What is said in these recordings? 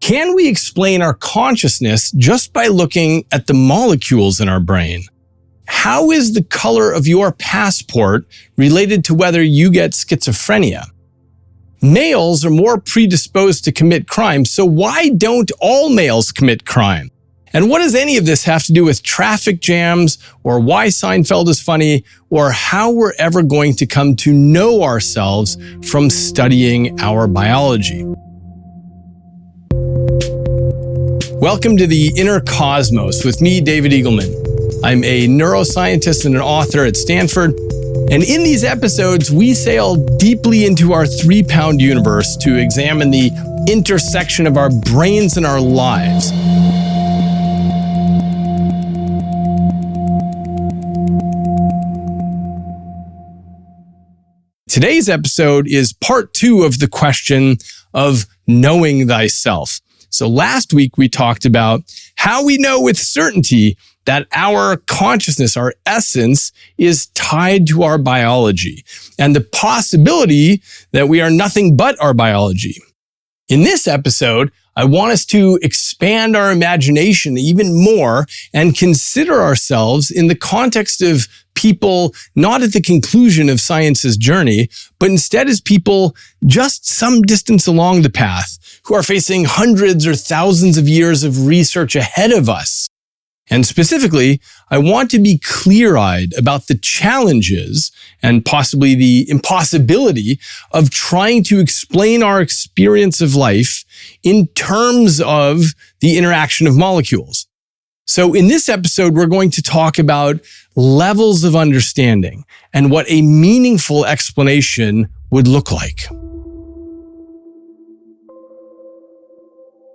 Can we explain our consciousness just by looking at the molecules in our brain? How is the color of your passport related to whether you get schizophrenia? Males are more predisposed to commit crime, so why don't all males commit crime? And what does any of this have to do with traffic jams, or why Seinfeld is funny, or how we're ever going to come to know ourselves from studying our biology? Welcome to the Inner Cosmos with me, David Eagleman. I'm a neuroscientist and an author at Stanford. And in these episodes, we sail deeply into our 3-pound universe to examine the intersection of our brains and our lives. Today's episode is part 2 of the question of knowing thyself. So last week we talked about how we know with certainty that our consciousness, our essence, is tied to our biology, and the possibility that we are nothing but our biology. In this episode, I want us to expand our imagination even more and consider ourselves in the context of people not at the conclusion of science's journey, but instead as people just some distance along the path who are facing hundreds or thousands of years of research ahead of us. And specifically, I want to be clear-eyed about the challenges and possibly the impossibility of trying to explain our experience of life in terms of the interaction of molecules. So in this episode, we're going to talk about levels of understanding and what a meaningful explanation would look like.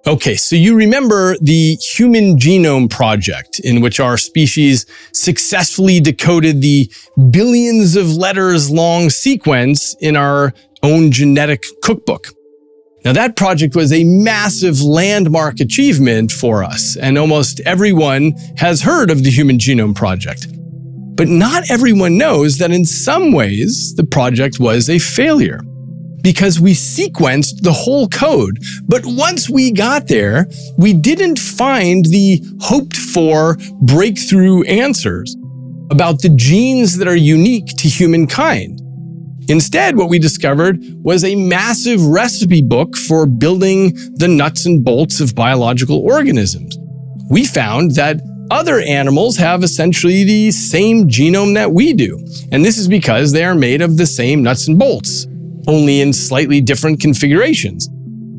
Okay, so you remember the Human Genome Project, in which our species successfully decoded the billions of letters long sequence in our own genetic cookbook. Now, that project was a massive landmark achievement for us, and almost everyone has heard of the Human Genome Project. But not everyone knows that in some ways, the project was a failure, because we sequenced the whole code. But once we got there, we didn't find the hoped-for breakthrough answers about the genes that are unique to humankind. Instead, what we discovered was a massive recipe book for building the nuts and bolts of biological organisms. We found that other animals have essentially the same genome that we do, and this is because they are made of the same nuts and bolts, only in slightly different configurations.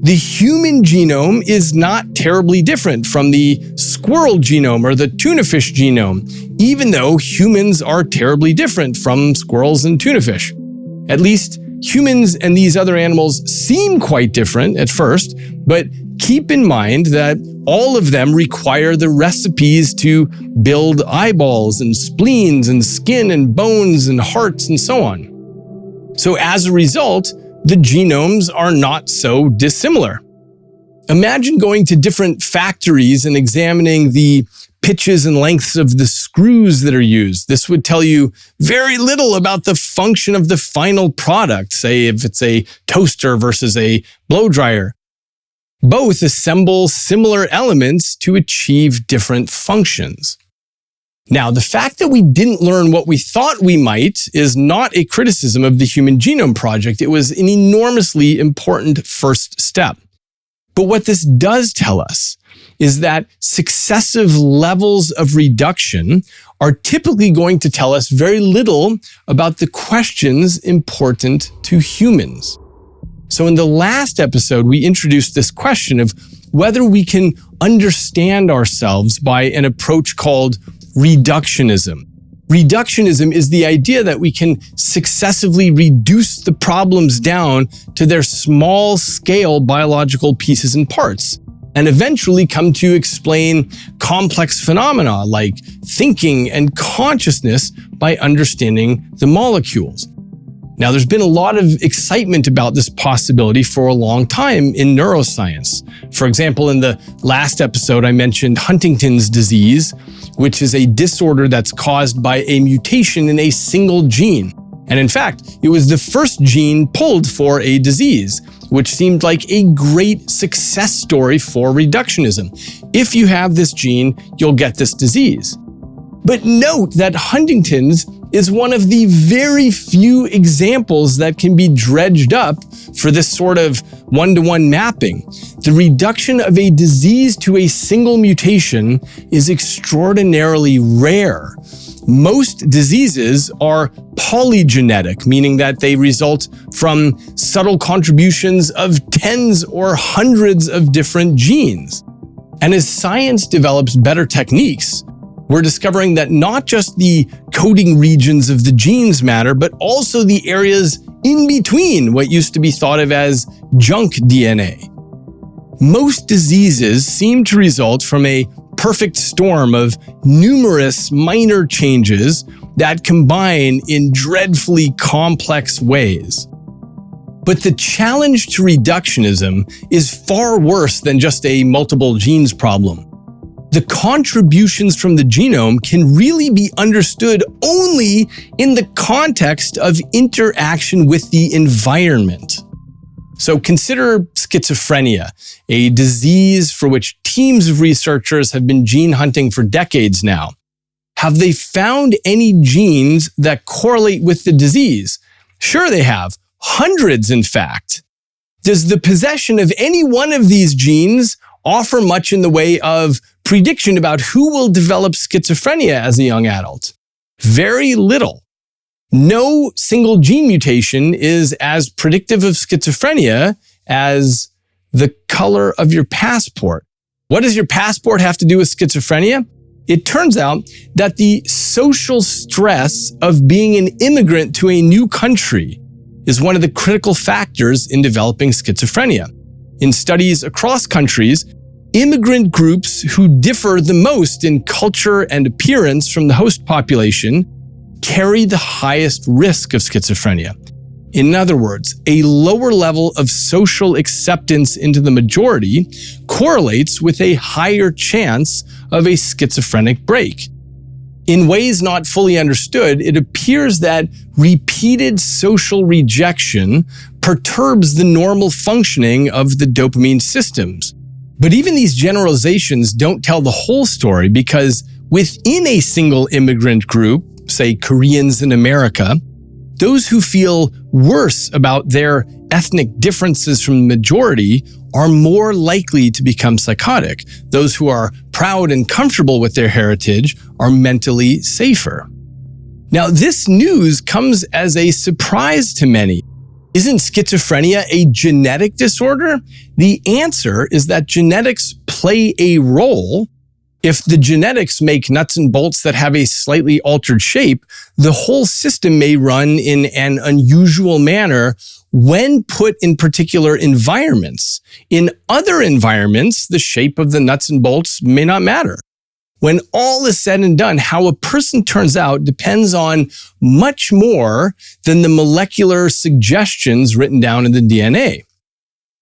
The human genome is not terribly different from the squirrel genome or the tunafish genome, even though humans are terribly different from squirrels and tunafish. At least humans and these other animals seem quite different at first, but keep in mind that all of them require the recipes to build eyeballs and spleens and skin and bones and hearts and so on. So as a result, the genomes are not so dissimilar. Imagine going to different factories and examining the pitches and lengths of the screws that are used. This would tell you very little about the function of the final product, say if it's a toaster versus a blow dryer. Both assemble similar elements to achieve different functions. Now, the fact that we didn't learn what we thought we might is not a criticism of the Human Genome Project. It was an enormously important first step. But what this does tell us is that successive levels of reduction are typically going to tell us very little about the questions important to humans. So in the last episode, we introduced this question of whether we can understand ourselves by an approach called reductionism. Reductionism is the idea that we can successively reduce the problems down to their small-scale biological pieces and parts, and eventually come to explain complex phenomena like thinking and consciousness by understanding the molecules. Now, there's been a lot of excitement about this possibility for a long time in neuroscience. For example, in the last episode, I mentioned Huntington's disease, which is a disorder that's caused by a mutation in a single gene. And in fact, it was the first gene pulled for a disease. which seemed like a great success story for reductionism. If you have this gene, you'll get this disease. But note that Huntington's is one of the very few examples that can be dredged up for this sort of one-to-one mapping. The reduction of a disease to a single mutation is extraordinarily rare. Most diseases are polygenetic, meaning that they result from subtle contributions of tens or hundreds of different genes. And as science develops better techniques, we're discovering that not just the coding regions of the genes matter, but also the areas in between what used to be thought of as junk DNA. Most diseases seem to result from a perfect storm of numerous minor changes that combine in dreadfully complex ways. But the challenge to reductionism is far worse than just a multiple genes problem. The contributions from the genome can really be understood only in the context of interaction with the environment. So consider schizophrenia, a disease for which teams of researchers have been gene hunting for decades now. Have they found any genes that correlate with the disease? Sure they have, hundreds in fact. Does the possession of any one of these genes offer much in the way of prediction about who will develop schizophrenia as a young adult? Very little. No single gene mutation is as predictive of schizophrenia as the color of your passport. What does your passport have to do with schizophrenia? It turns out that the social stress of being an immigrant to a new country is one of the critical factors in developing schizophrenia. In studies across countries, immigrant groups who differ the most in culture and appearance from the host population carry the highest risk of schizophrenia. In other words, a lower level of social acceptance into the majority correlates with a higher chance of a schizophrenic break. In ways not fully understood, it appears that repeated social rejection perturbs the normal functioning of the dopamine systems. But even these generalizations don't tell the whole story, because within a single immigrant group, say Koreans in America, those who feel worse about their ethnic differences from the majority are more likely to become psychotic. Those who are proud and comfortable with their heritage are mentally safer. Now, this news comes as a surprise to many. Isn't schizophrenia a genetic disorder? The answer is that genetics play a role. If the genetics make nuts and bolts that have a slightly altered shape, the whole system may run in an unusual manner when put in particular environments. In other environments, the shape of the nuts and bolts may not matter. When all is said and done, how a person turns out depends on much more than the molecular suggestions written down in the DNA.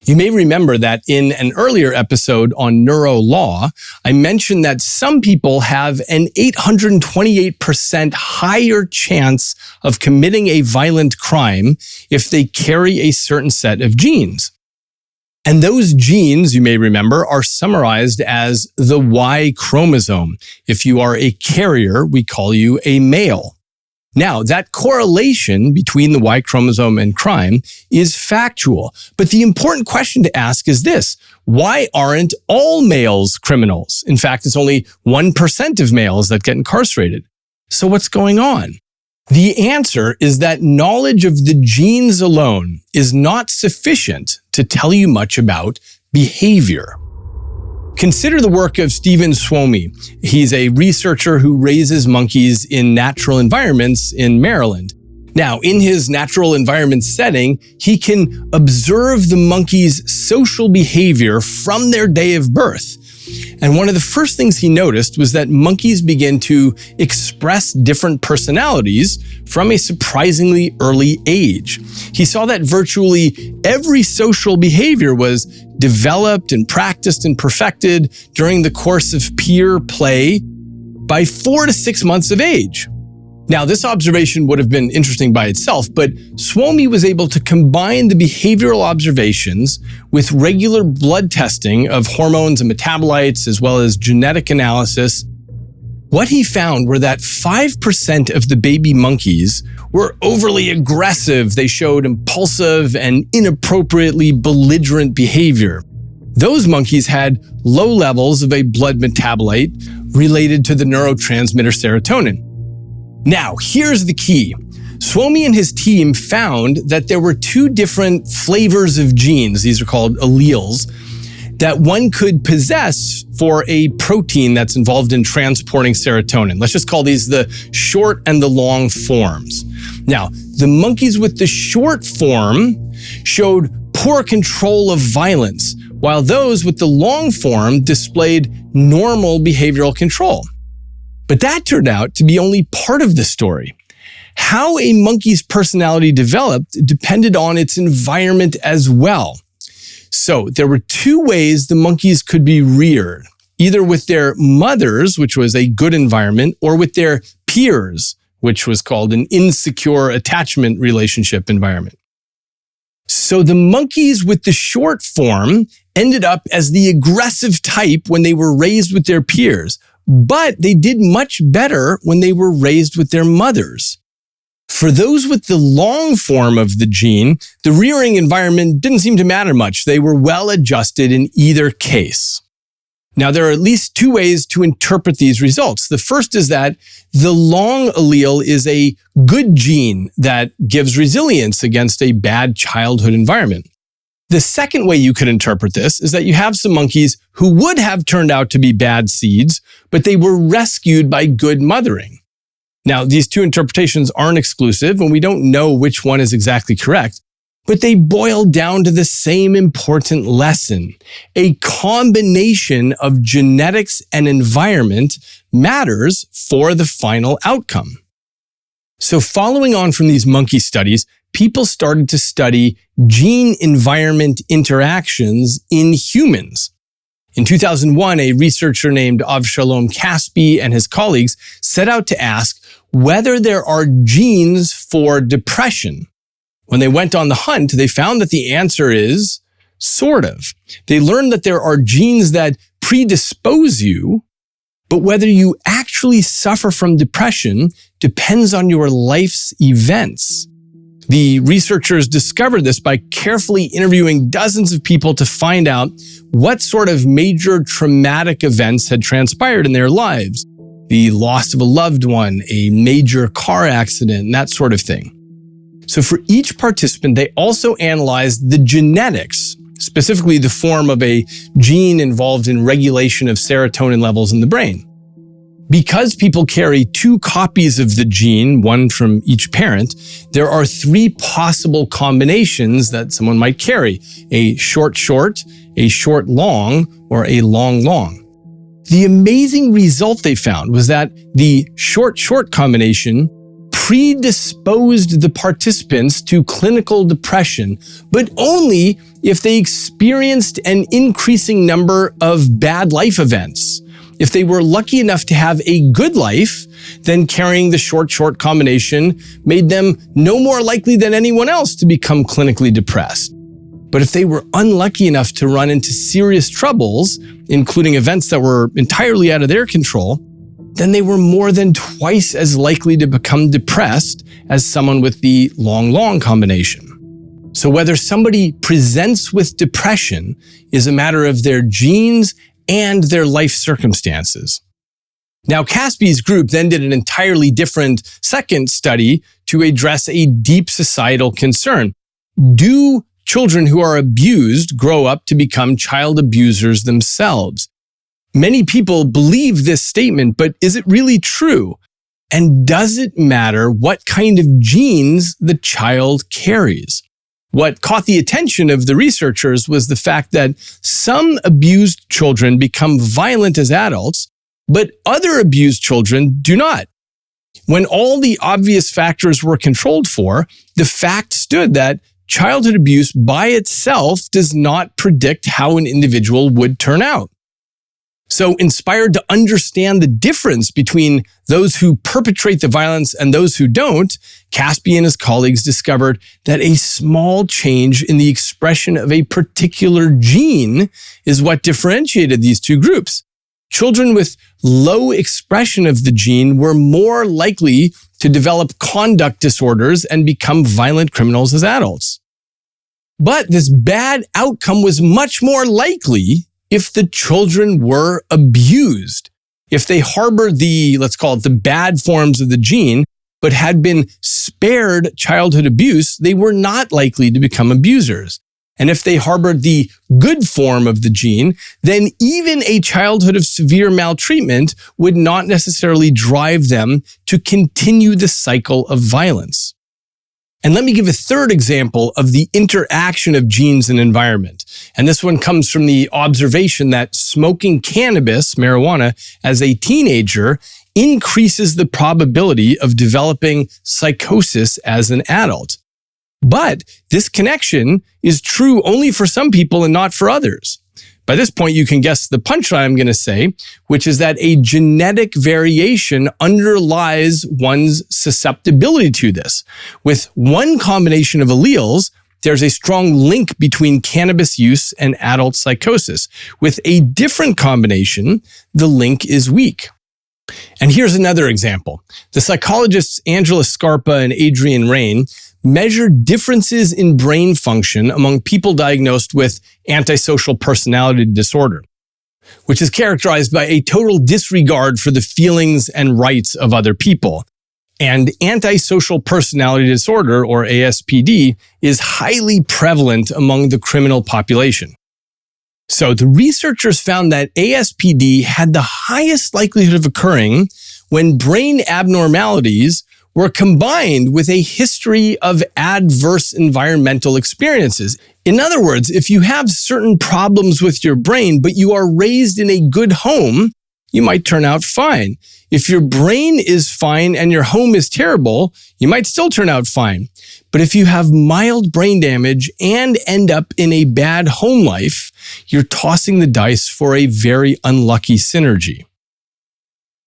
You may remember that in an earlier episode on neuro law, I mentioned that some people have an 828% higher chance of committing a violent crime if they carry a certain set of genes. And those genes, you may remember, are summarized as the Y chromosome. If you are a carrier, we call you a male. Now, that correlation between the Y chromosome and crime is factual. But the important question to ask is this: why aren't all males criminals? In fact, it's only 1% of males that get incarcerated. So what's going on? The answer is that knowledge of the genes alone is not sufficient to tell you much about behavior. Consider the work of Stephen Suomi. He's a researcher who raises monkeys in natural environments in Maryland. Now, in his natural environment setting, he can observe the monkeys' social behavior from their day of birth. And one of the first things he noticed was that monkeys begin to express different personalities from a surprisingly early age. He saw that virtually every social behavior was developed and practiced and perfected during the course of peer play by 4 to 6 months of age. Now, this observation would have been interesting by itself, but Suomi was able to combine the behavioral observations with regular blood testing of hormones and metabolites, as well as genetic analysis. What he found were that 5% of the baby monkeys were overly aggressive. They showed impulsive and inappropriately belligerent behavior. Those monkeys had low levels of a blood metabolite related to the neurotransmitter serotonin. Now, here's the key. Suomi and his team found that there were two different flavors of genes, these are called alleles, that one could possess for a protein that's involved in transporting serotonin. Let's just call these the short and the long forms. Now, the monkeys with the short form showed poor control of violence, while those with the long form displayed normal behavioral control. But that turned out to be only part of the story. How a monkey's personality developed depended on its environment as well. So there were two ways the monkeys could be reared, either with their mothers, which was a good environment, or with their peers, which was called an insecure attachment relationship environment. So the monkeys with the short form ended up as the aggressive type when they were raised with their peers, but they did much better when they were raised with their mothers. For those with the long form of the gene, the rearing environment didn't seem to matter much. They were well adjusted in either case. Now, there are at least two ways to interpret these results. The first is that the long allele is a good gene that gives resilience against a bad childhood environment. The second way you could interpret this is that you have some monkeys who would have turned out to be bad seeds, but they were rescued by good mothering. Now, these two interpretations aren't exclusive, and we don't know which one is exactly correct, but they boil down to the same important lesson. A combination of genetics and environment matters for the final outcome. So following on from these monkey studies, people started to study gene-environment interactions in humans. In 2001, a researcher named Avshalom Caspi and his colleagues set out to ask whether there are genes for depression. When they went on the hunt, they found that the answer is sort of. They learned that there are genes that predispose you, but whether you actually suffer from depression depends on your life's events. The researchers discovered this by carefully interviewing dozens of people to find out what sort of major traumatic events had transpired in their lives. The loss of a loved one, a major car accident, and that sort of thing. So for each participant, they also analyzed the genetics, specifically the form of a gene involved in regulation of serotonin levels in the brain. Because people carry two copies of the gene, one from each parent, there are three possible combinations that someone might carry: a short-short, a short-long, or a long-long. The amazing result they found was that the short-short combination predisposed the participants to clinical depression, but only if they experienced an increasing number of bad life events. If they were lucky enough to have a good life, then carrying the short-short combination made them no more likely than anyone else to become clinically depressed. But if they were unlucky enough to run into serious troubles, including events that were entirely out of their control, then they were more than twice as likely to become depressed as someone with the long-long combination. So whether somebody presents with depression is a matter of their genes and their life circumstances. Now, Caspi's group then did an entirely different second study to address a deep societal concern. Do children who are abused grow up to become child abusers themselves? Many people believe this statement, but is it really true? And does it matter what kind of genes the child carries? What caught the attention of the researchers was the fact that some abused children become violent as adults, but other abused children do not. When all the obvious factors were controlled for, the fact stood that childhood abuse by itself does not predict how an individual would turn out. So inspired to understand the difference between those who perpetrate the violence and those who don't, Caspy and his colleagues discovered that a small change in the expression of a particular gene is what differentiated these two groups. Children with low expression of the gene were more likely to develop conduct disorders and become violent criminals as adults. But this bad outcome was much more likely if the children were abused. If they harbored let's call it the bad forms of the gene, but had been spared childhood abuse, they were not likely to become abusers. And if they harbored the good form of the gene, then even a childhood of severe maltreatment would not necessarily drive them to continue the cycle of violence. And let me give a third example of the interaction of genes and environment. And this one comes from the observation that smoking cannabis, marijuana, as a teenager increases the probability of developing psychosis as an adult. But this connection is true only for some people and not for others. By this point, you can guess the punchline I'm going to say, which is that a genetic variation underlies one's susceptibility to this. With one combination of alleles, there's a strong link between cannabis use and adult psychosis. With a different combination, the link is weak. And here's another example. The psychologists Angela Scarpa and Adrienne Rain measured differences in brain function among people diagnosed with antisocial personality disorder, which is characterized by a total disregard for the feelings and rights of other people. And antisocial personality disorder, or ASPD, is highly prevalent among the criminal population. So the researchers found that ASPD had the highest likelihood of occurring when brain abnormalities were combined with a history of adverse environmental experiences. In other words, if you have certain problems with your brain, but you are raised in a good home, you might turn out fine. If your brain is fine and your home is terrible, you might still turn out fine. But if you have mild brain damage and end up in a bad home life, you're tossing the dice for a very unlucky synergy.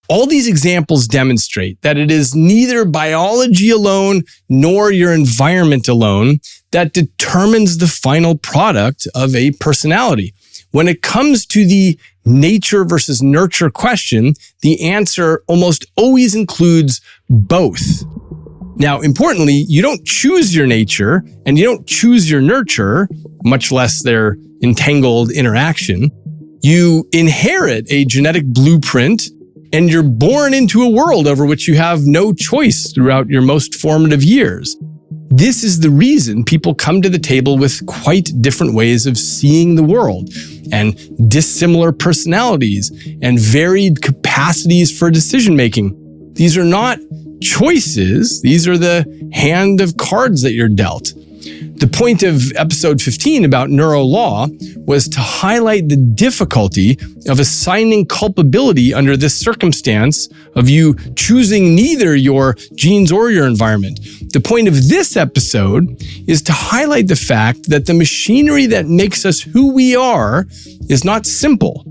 All these examples demonstrate that it is neither biology alone nor your environment alone that determines the final product of a personality. When it comes to the nature versus nurture question, the answer almost always includes both. Now, importantly, you don't choose your nature and you don't choose your nurture, much less their entangled interaction. You inherit a genetic blueprint and you're born into a world over which you have no choice throughout your most formative years. This is the reason people come to the table with quite different ways of seeing the world and dissimilar personalities and varied capacities for decision-making. These are not choices. These are the hand of cards that you're dealt. The point of episode 15 about neurolaw was to highlight the difficulty of assigning culpability under this circumstance of you choosing neither your genes or your environment. The point of this episode is to highlight the fact that the machinery that makes us who we are is not simple,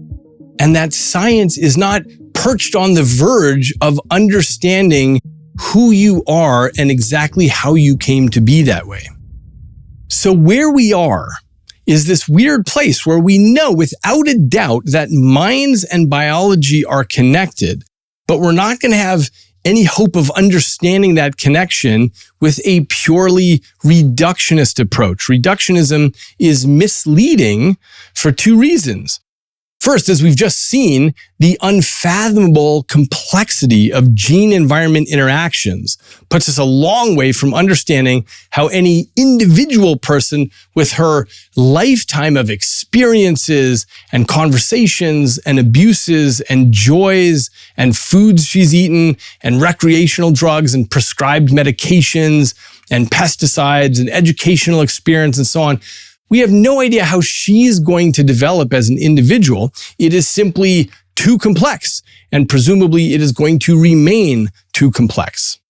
and that science is not perched on the verge of understanding who you are and exactly how you came to be that way. So where we are is this weird place where we know without a doubt that minds and biology are connected, but we're not going to have any hope of understanding that connection with a purely reductionist approach. Reductionism is misleading for two reasons. First, as we've just seen, the unfathomable complexity of gene-environment interactions puts us a long way from understanding how any individual person with her lifetime of experiences and conversations and abuses and joys and foods she's eaten and recreational drugs and prescribed medications and pesticides and educational experience and so on, we have no idea how she's going to develop as an individual. It is simply too complex, and presumably it is going to remain too complex.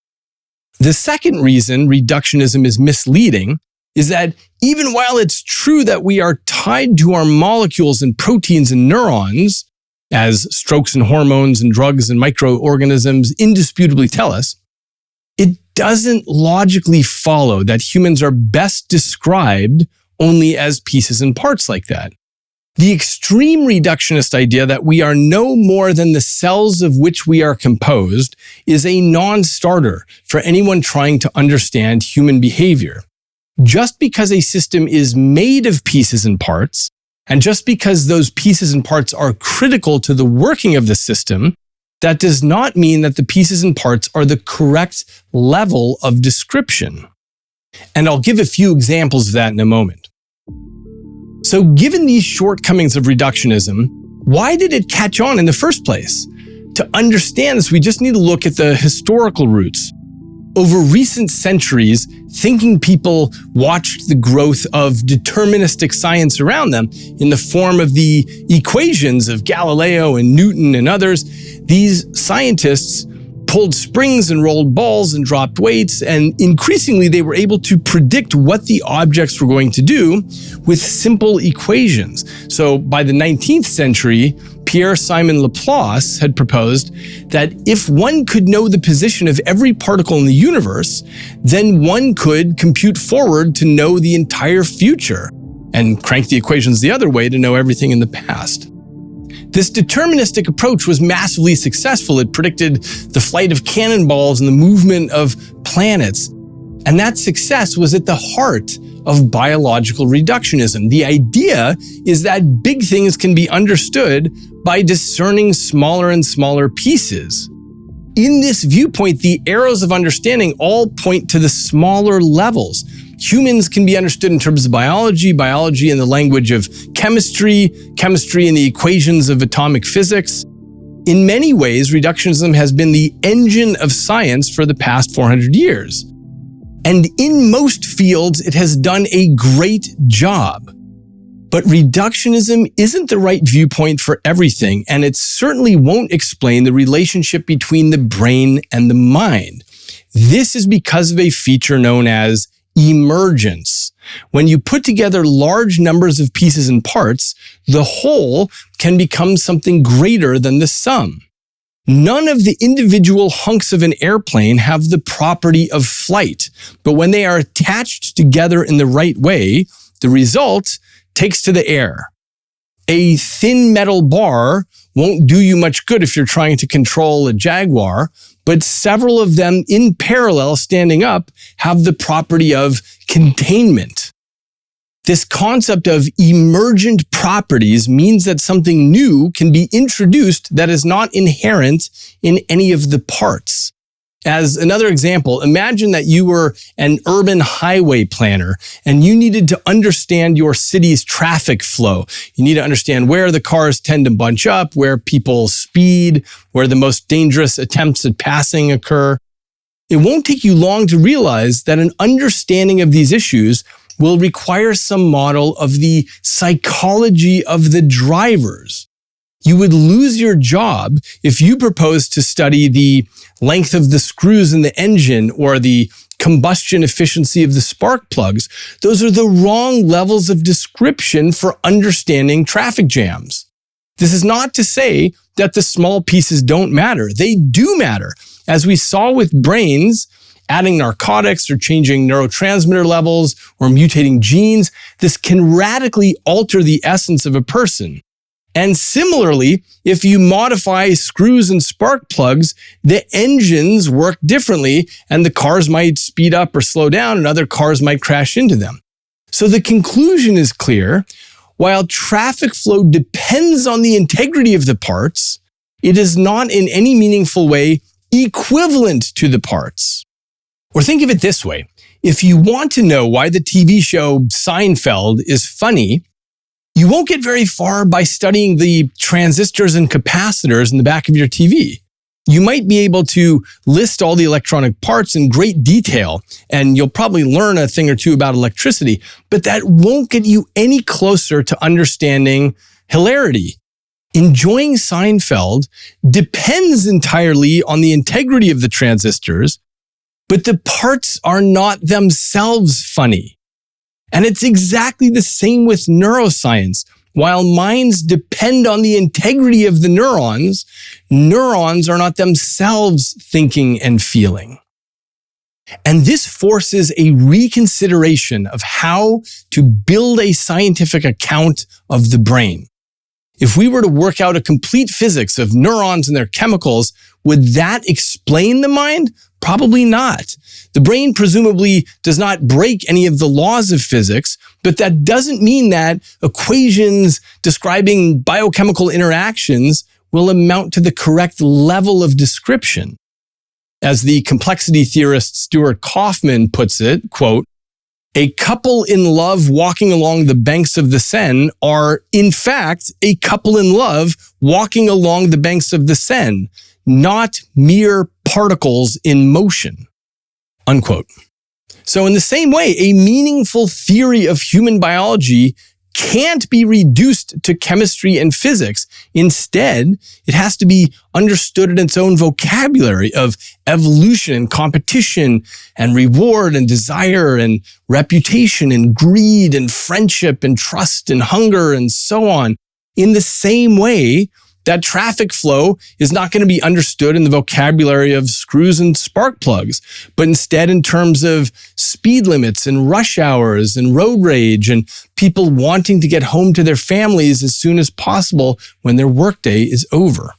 The second reason reductionism is misleading is that even while it's true that we are tied to our molecules and proteins and neurons, as strokes and hormones and drugs and microorganisms indisputably tell us, it doesn't logically follow that humans are best described only as pieces and parts like that. The extreme reductionist idea that we are no more than the cells of which we are composed is a non-starter for anyone trying to understand human behavior. Just because a system is made of pieces and parts, and just because those pieces and parts are critical to the working of the system, that does not mean that the pieces and parts are the correct level of description. And I'll give a few examples of that in a moment. So given these shortcomings of reductionism, why did it catch on in the first place? To understand this, we just need to look at the historical roots. Over recent centuries, thinking people watched the growth of deterministic science around them in the form of the equations of Galileo and Newton and others. These scientists pulled springs and rolled balls and dropped weights, and increasingly they were able to predict what the objects were going to do with simple equations. So by the 19th century, Pierre-Simon Laplace had proposed that if one could know the position of every particle in the universe, then one could compute forward to know the entire future, and crank the equations the other way to know everything in the past. This deterministic approach was massively successful. It predicted the flight of cannonballs and the movement of planets. And that success was at the heart of biological reductionism. The idea is that big things can be understood by discerning smaller and smaller pieces. In this viewpoint, the arrows of understanding all point to the smaller levels. Humans can be understood in terms of biology, biology in the language of chemistry, chemistry in the equations of atomic physics. In many ways, reductionism has been the engine of science for the past 400 years. And in most fields, it has done a great job. But reductionism isn't the right viewpoint for everything, and it certainly won't explain the relationship between the brain and the mind. This is because of a feature known as emergence. When you put together large numbers of pieces and parts, the whole can become something greater than the sum. None of the individual hunks of an airplane have the property of flight, but when they are attached together in the right way, the result takes to the air. A thin metal bar won't do you much good if you're trying to control a Jaguar, but several of them in parallel standing up have the property of containment. This concept of emergent properties means that something new can be introduced that is not inherent in any of the parts. As another example, imagine that you were an urban highway planner and you needed to understand your city's traffic flow. You need to understand where the cars tend to bunch up, where people speed, where the most dangerous attempts at passing occur. It won't take you long to realize that an understanding of these issues will require some model of the psychology of the drivers. You would lose your job if you proposed to study the length of the screws in the engine or the combustion efficiency of the spark plugs. Those are the wrong levels of description for understanding traffic jams. This is not to say that the small pieces don't matter. They do matter. As we saw with brains, adding narcotics or changing neurotransmitter levels or mutating genes, this can radically alter the essence of a person. And similarly, if you modify screws and spark plugs, the engines work differently and the cars might speed up or slow down and other cars might crash into them. So the conclusion is clear. While traffic flow depends on the integrity of the parts, it is not in any meaningful way equivalent to the parts. Or think of it this way. If you want to know why the TV show Seinfeld is funny, you won't get very far by studying the transistors and capacitors in the back of your TV. You might be able to list all the electronic parts in great detail, and you'll probably learn a thing or two about electricity, but that won't get you any closer to understanding hilarity. Enjoying Seinfeld depends entirely on the integrity of the transistors, but the parts are not themselves funny. And it's exactly the same with neuroscience. while minds depend on the integrity of the neurons, neurons are not themselves thinking and feeling. And this forces a reconsideration of how to build a scientific account of the brain. If we were to work out a complete physics of neurons and their chemicals, would that explain the mind? Probably not. The brain presumably does not break any of the laws of physics, but that doesn't mean that equations describing biochemical interactions will amount to the correct level of description. As the complexity theorist Stuart Kauffman puts it, quote, "A couple in love walking along the banks of the Seine are, in fact, a couple in love walking along the banks of the Seine, not mere particles in motion," unquote. So in the same way, a meaningful theory of human biology can't be reduced to chemistry and physics. Instead, it has to be understood in its own vocabulary of evolution and competition and reward and desire and reputation and greed and friendship and trust and hunger and so on. In the same way, that traffic flow is not going to be understood in the vocabulary of screws and spark plugs, but instead in terms of speed limits and rush hours and road rage and people wanting to get home to their families as soon as possible when their workday is over.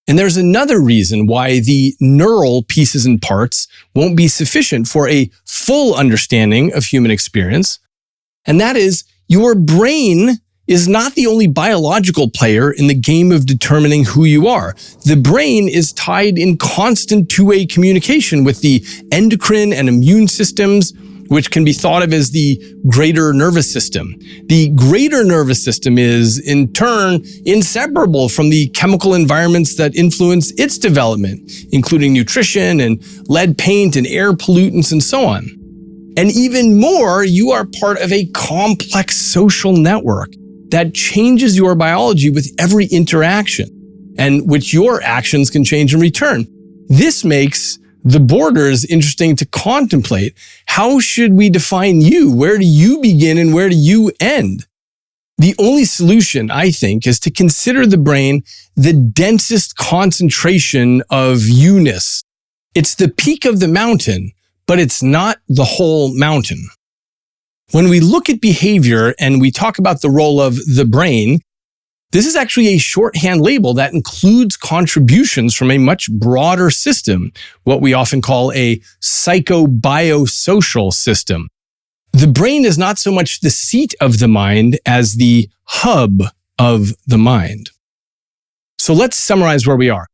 And there's another reason why the neural pieces and parts won't be sufficient for a full understanding of human experience, and that is your brain is not the only biological player in the game of determining who you are. The brain is tied in constant two-way communication with the endocrine and immune systems, which can be thought of as the greater nervous system. The greater nervous system is, in turn, inseparable from the chemical environments that influence its development, including nutrition and lead paint and air pollutants and so on. And even more, you are part of a complex social network that changes your biology with every interaction, and which your actions can change in return. This makes the borders interesting to contemplate. How should we define you? Where do you begin and where do you end? The only solution, I think, is to consider the brain the densest concentration of you-ness. It's the peak of the mountain, but it's not the whole mountain. When we look at behavior and we talk about the role of the brain, this is actually a shorthand label that includes contributions from a much broader system, what we often call a psychobiosocial system. The brain is not so much the seat of the mind as the hub of the mind. So let's summarize where we are.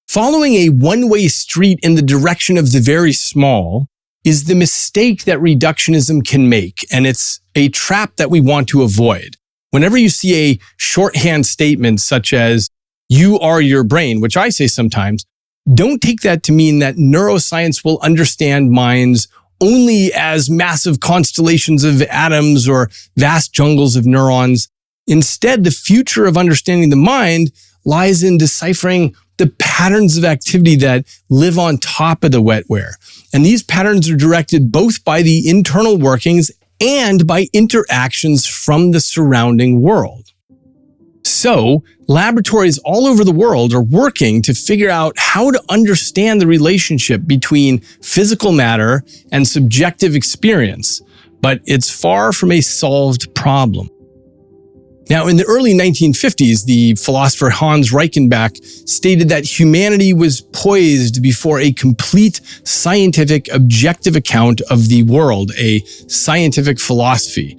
Following a one-way street in the direction of the very small is the mistake that reductionism can make, and it's a trap that we want to avoid. Whenever you see a shorthand statement such as, "you are your brain," which I say sometimes, don't take that to mean that neuroscience will understand minds only as massive constellations of atoms or vast jungles of neurons. Instead, the future of understanding the mind lies in deciphering the patterns of activity that live on top of the wetware. And these patterns are directed both by the internal workings and by interactions from the surrounding world. So, laboratories all over the world are working to figure out how to understand the relationship between physical matter and subjective experience, but it's far from a solved problem. Now, in the early 1950s, the philosopher Hans Reichenbach stated that humanity was poised before a complete scientific objective account of the world, a scientific philosophy.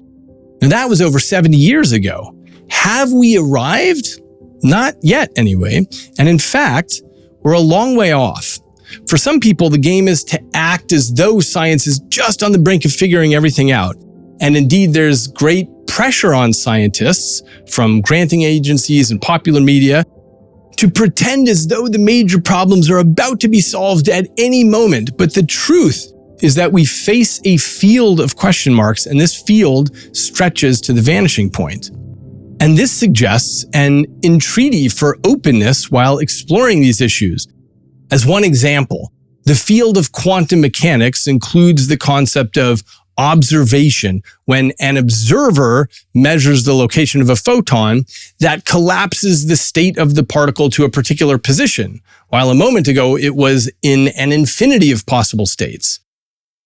And that was over 70 years ago. Have we arrived? Not yet, anyway. And in fact, we're a long way off. For some people, the game is to act as though science is just on the brink of figuring everything out. And indeed, there's great pressure on scientists from granting agencies and popular media to pretend as though the major problems are about to be solved at any moment. But the truth is that we face a field of question marks, and this field stretches to the vanishing point. And this suggests an entreaty for openness while exploring these issues. As one example, the field of quantum mechanics includes the concept of observation. When an observer measures the location of a photon, that collapses the state of the particle to a particular position, while a moment ago it was in an infinity of possible states.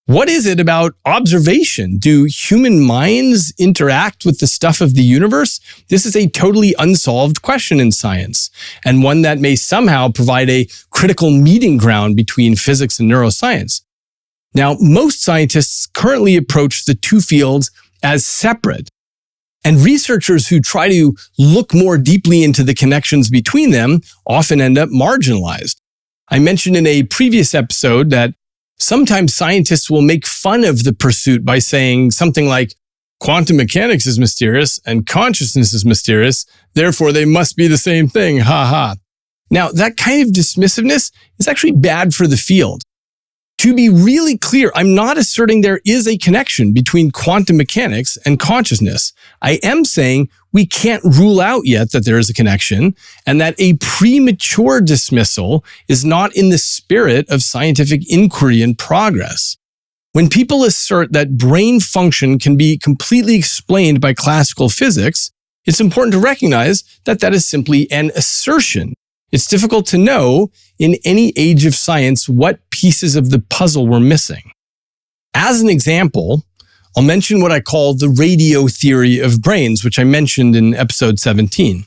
What is it about observation? Do human minds interact with the stuff of the universe? This is a totally unsolved question in science, and one that may somehow provide a critical meeting ground between physics and neuroscience. Now, most scientists currently approach the two fields as separate, and researchers who try to look more deeply into the connections between them often end up marginalized. I mentioned in a previous episode that sometimes scientists will make fun of the pursuit by saying something like, quantum mechanics is mysterious and consciousness is mysterious, therefore they must be the same thing, ha ha. Now, that kind of dismissiveness is actually bad for the field. To be really clear, I'm not asserting there is a connection between quantum mechanics and consciousness. I am saying we can't rule out yet that there is a connection, and that a premature dismissal is not in the spirit of scientific inquiry and progress. When people assert that brain function can be completely explained by classical physics, it's important to recognize that that is simply an assertion. It's difficult to know in any age of science what pieces of the puzzle we're missing. As an example, I'll mention what I call the radio theory of brains, which I mentioned in episode 17.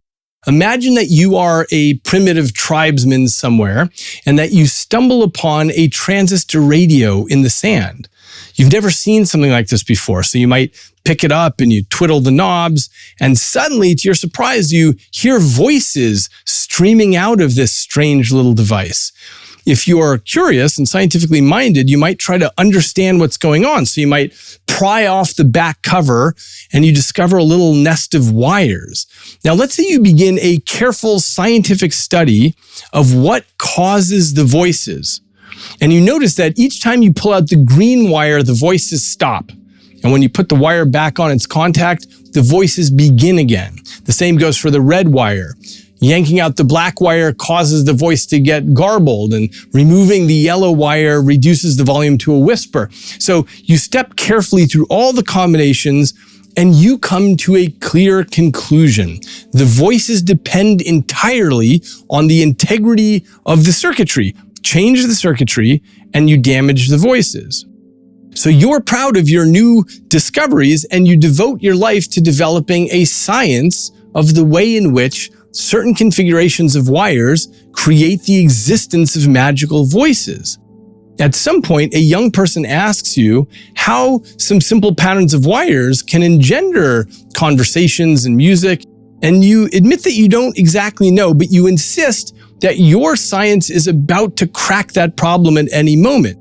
Imagine that you are a primitive tribesman somewhere and that you stumble upon a transistor radio in the sand. You've never seen something like this before, so you might pick it up and you twiddle the knobs, and suddenly, to your surprise, you hear voices streaming out of this strange little device. If you're curious and scientifically minded, you might try to understand what's going on. So you might pry off the back cover and you discover a little nest of wires. Now, let's say you begin a careful scientific study of what causes the voices. And you notice that each time you pull out the green wire, the voices stop. And when you put the wire back on its contact, the voices begin again. The same goes for the red wire. Yanking out the black wire causes the voice to get garbled, and removing the yellow wire reduces the volume to a whisper. So you step carefully through all the combinations and you come to a clear conclusion. The voices depend entirely on the integrity of the circuitry. Change the circuitry and you damage the voices. So you're proud of your new discoveries and you devote your life to developing a science of the way in which certain configurations of wires create the existence of magical voices. At some point, a young person asks you how some simple patterns of wires can engender conversations and music, and you admit that you don't exactly know, but you insist that your science is about to crack that problem at any moment.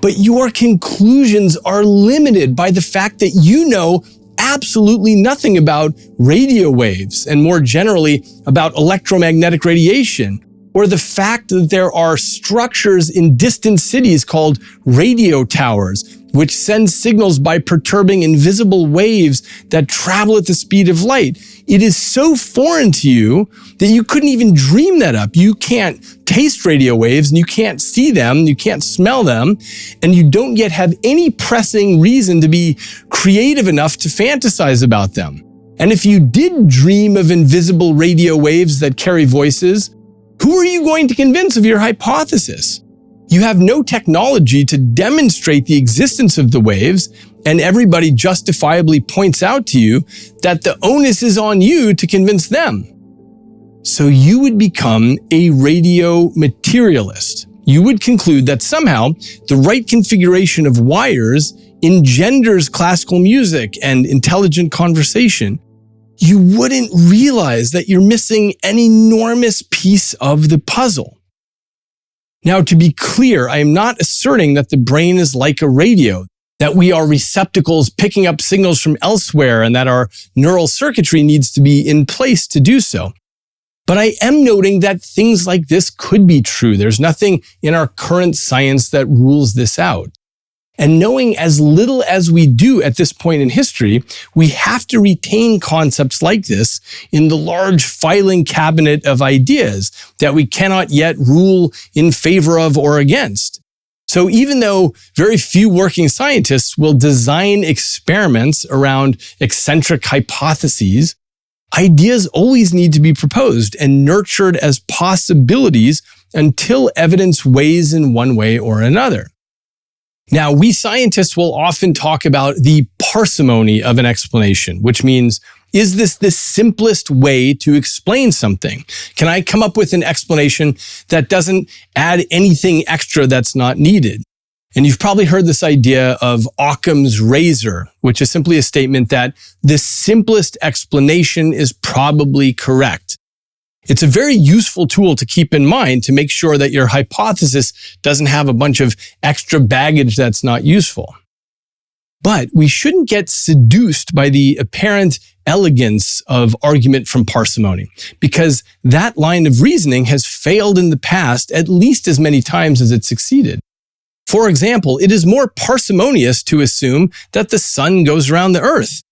But your conclusions are limited by the fact that you know absolutely nothing about radio waves and more generally about electromagnetic radiation, or the fact that there are structures in distant cities called radio towers, which send signals by perturbing invisible waves that travel at the speed of light. It is so foreign to you that you couldn't even dream that up. You can't taste radio waves and you can't see them, you can't smell them, and you don't yet have any pressing reason to be creative enough to fantasize about them. And if you did dream of invisible radio waves that carry voices, who are you going to convince of your hypothesis? You have no technology to demonstrate the existence of the waves, and everybody justifiably points out to you that the onus is on you to convince them. So you would become a radio materialist. You would conclude that somehow the right configuration of wires engenders classical music and intelligent conversation. You wouldn't realize that you're missing an enormous piece of the puzzle. Now, to be clear, I am not asserting that the brain is like a radio, that we are receptacles picking up signals from elsewhere and that our neural circuitry needs to be in place to do so. But I am noting that things like this could be true. There's nothing in our current science that rules this out. And knowing as little as we do at this point in history, we have to retain concepts like this in the large filing cabinet of ideas that we cannot yet rule in favor of or against. So even though very few working scientists will design experiments around eccentric hypotheses, ideas always need to be proposed and nurtured as possibilities until evidence weighs in one way or another. Now, we scientists will often talk about the parsimony of an explanation, which means, is this the simplest way to explain something? Can I come up with an explanation that doesn't add anything extra that's not needed? And you've probably heard this idea of Occam's razor, which is simply a statement that the simplest explanation is probably correct. It's a very useful tool to keep in mind to make sure that your hypothesis doesn't have a bunch of extra baggage that's not useful. But we shouldn't get seduced by the apparent elegance of argument from parsimony, because that line of reasoning has failed in the past at least as many times as it succeeded. For example, it is more parsimonious to assume that the sun goes around the earth.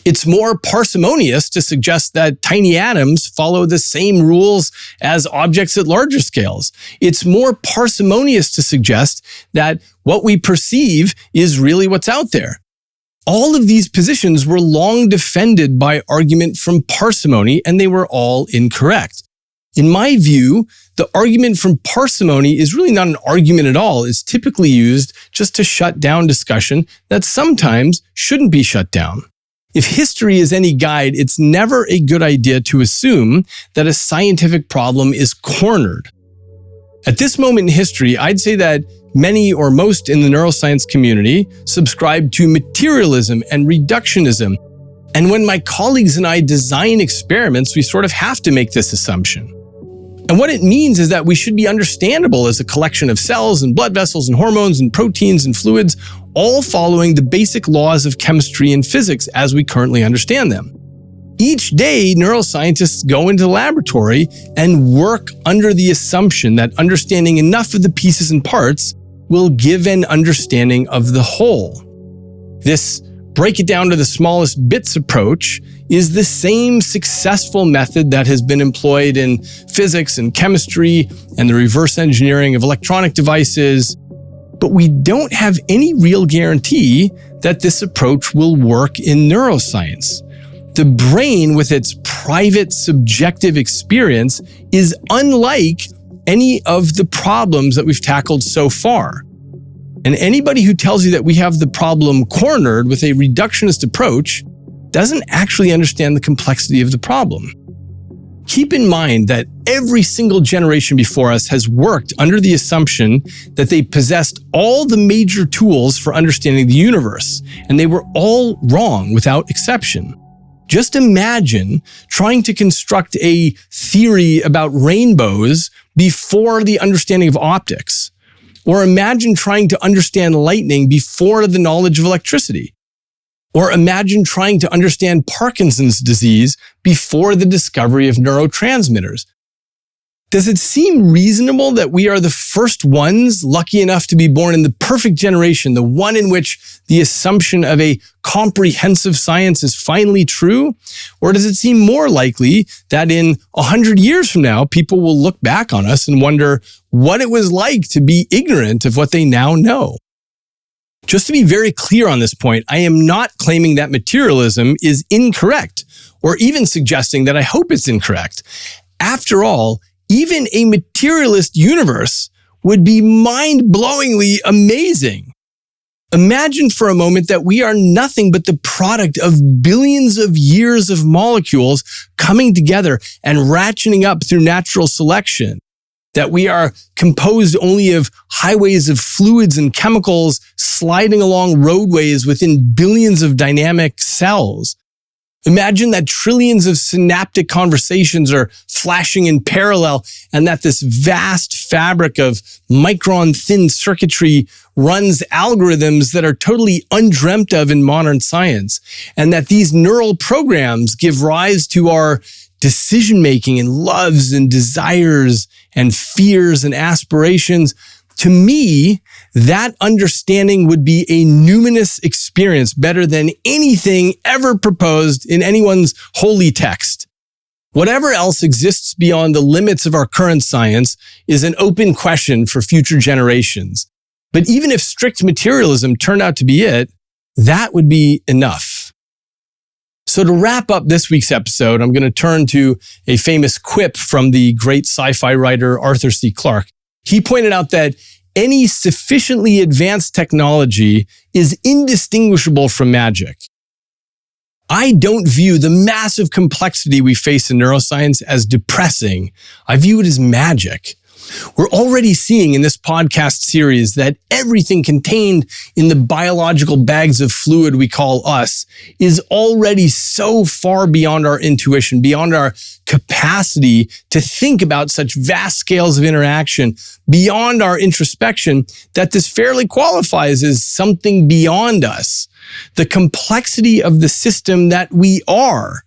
It's more parsimonious to suggest that tiny atoms follow the same rules as objects at larger scales. It's more parsimonious to suggest that what we perceive is really what's out there. All of these positions were long defended by argument from parsimony, and they were all incorrect. In my view, the argument from parsimony is really not an argument at all. It's typically used just to shut down discussion that sometimes shouldn't be shut down. If history is any guide, it's never a good idea to assume that a scientific problem is cornered. At this moment in history, I'd say that many or most in the neuroscience community subscribe to materialism and reductionism. And when my colleagues and I design experiments, we sort of have to make this assumption. And what it means is that we should be understandable as a collection of cells and blood vessels and hormones and proteins and fluids, all following the basic laws of chemistry and physics as we currently understand them. Each day, neuroscientists go into the laboratory and work under the assumption that understanding enough of the pieces and parts will give an understanding of the whole. This break it down to the smallest bits approach is the same successful method that has been employed in physics and chemistry and the reverse engineering of electronic devices. But we don't have any real guarantee that this approach will work in neuroscience. The brain, with its private subjective experience, is unlike any of the problems that we've tackled so far. And anybody who tells you that we have the problem cornered with a reductionist approach doesn't actually understand the complexity of the problem. Keep in mind that every single generation before us has worked under the assumption that they possessed all the major tools for understanding the universe, and they were all wrong without exception. Just imagine trying to construct a theory about rainbows before the understanding of optics. Or imagine trying to understand lightning before the knowledge of electricity. Or imagine trying to understand Parkinson's disease before the discovery of neurotransmitters. Does it seem reasonable that we are the first ones lucky enough to be born in the perfect generation, the one in which the assumption of a comprehensive science is finally true? Or does it seem more likely that in 100 years from now, people will look back on us and wonder what it was like to be ignorant of what they now know? Just to be very clear on this point, I am not claiming that materialism is incorrect, or even suggesting that I hope it's incorrect. After all, even a materialist universe would be mind-blowingly amazing. Imagine for a moment that we are nothing but the product of billions of years of molecules coming together and ratcheting up through natural selection. That we are composed only of highways of fluids and chemicals sliding along roadways within billions of dynamic cells. Imagine that trillions of synaptic conversations are flashing in parallel, and that this vast fabric of micron-thin circuitry runs algorithms that are totally undreamt of in modern science, and that these neural programs give rise to our decision-making and loves and desires and fears and aspirations. To me, that understanding would be a numinous experience, better than anything ever proposed in anyone's holy text. Whatever else exists beyond the limits of our current science is an open question for future generations. But even if strict materialism turned out to be it, that would be enough. So to wrap up this week's episode, I'm going to turn to a famous quip from the great sci-fi writer Arthur C. Clarke. He pointed out that any sufficiently advanced technology is indistinguishable from magic. I don't view the massive complexity we face in neuroscience as depressing. I view it as magic. We're already seeing in this podcast series that everything contained in the biological bags of fluid we call us is already so far beyond our intuition, beyond our capacity to think about such vast scales of interaction, beyond our introspection, that this fairly qualifies as something beyond us. The complexity of the system that we are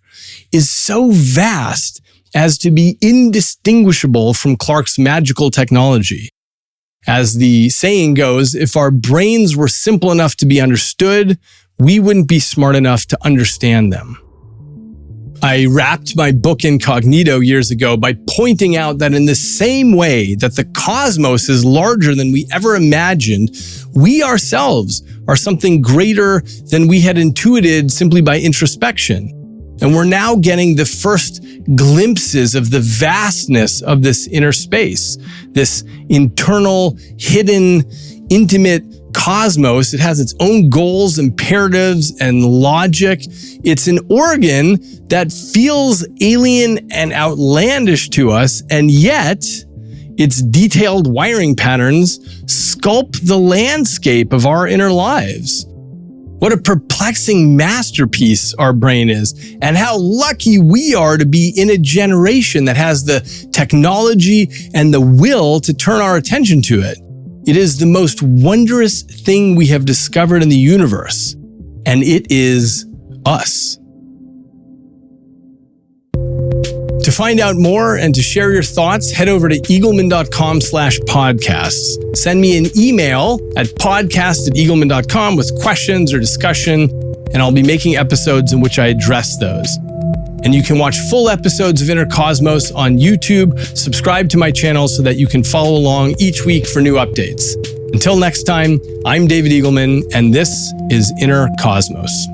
is so vast as to be indistinguishable from Clarke's magical technology. As the saying goes, if our brains were simple enough to be understood, we wouldn't be smart enough to understand them. I wrapped my book Incognito years ago by pointing out that in the same way that the cosmos is larger than we ever imagined, we ourselves are something greater than we had intuited simply by introspection. And we're now getting the first glimpses of the vastness of this inner space, this internal, hidden, intimate cosmos. It has its own goals, imperatives, and logic. It's an organ that feels alien and outlandish to us, and yet its detailed wiring patterns sculpt the landscape of our inner lives. What a perplexing masterpiece our brain is, and how lucky we are to be in a generation that has the technology and the will to turn our attention to it. It is the most wondrous thing we have discovered in the universe, and it is us. To find out more and to share your thoughts, head over to eagleman.com/podcasts. Send me an email at podcast@eagleman.com with questions or discussion, and I'll be making episodes in which I address those. And you can watch full episodes of Inner Cosmos on YouTube. Subscribe to my channel so that you can follow along each week for new updates. Until next time, I'm David Eagleman, and this is Inner Cosmos.